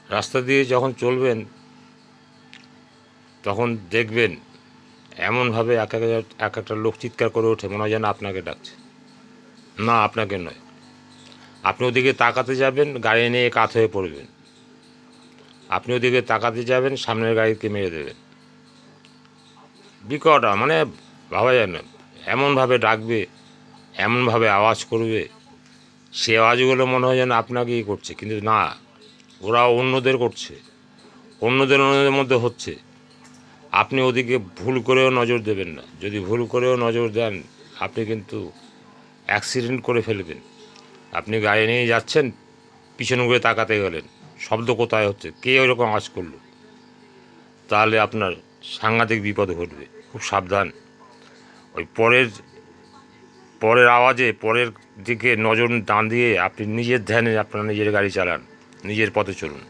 রাস্তা দিয়ে যখন চলবেন তখন দেখবেন এমনভাবে এক একটা লোক চিৎকার করে ওঠে, মনে হয় যেন আপনাকে ডাকছে। না, আপনাকে নয়। আপনি ওদিকে তাকাতে যাবেন, গাড়ি নিয়ে কাত হয়ে পড়বেন। আপনি ওদিকে তাকাতে যাবেন, সামনের গাড়িকে মেরে দেবেন। বিকট মানে ভাবা যায় না। এমনভাবে ডাকবে, এমনভাবে আওয়াজ করবে, সে আওয়াজগুলো মনে হয় যেন আপনাকেই করছে, কিন্তু না, ওরা অন্যদের করছে, অন্যদের মধ্যে হচ্ছে। আপনি ওদিকে ভুল করেও নজর দেবেন না। যদি ভুল করেও নজর দেন, আপনি কিন্তু অ্যাক্সিডেন্ট করে ফেলবেন। আপনি গাড়ি নিয়ে যাচ্ছেন, পিছন ঘুরে তাকাতে গেলেন, শব্দ কোথায় হচ্ছে, কে ওইরকম আওয়াজ করলো, তাহলে আপনার সাংঘাতিক বিপদ ঘটবে। খুব সাবধান। ওই পরের আওয়াজে পরের দিকে নজর না দিয়ে আপনি নিজের ধ্যানে আপনার নিজের গাড়ি চালান, নিজের পথে চলুন।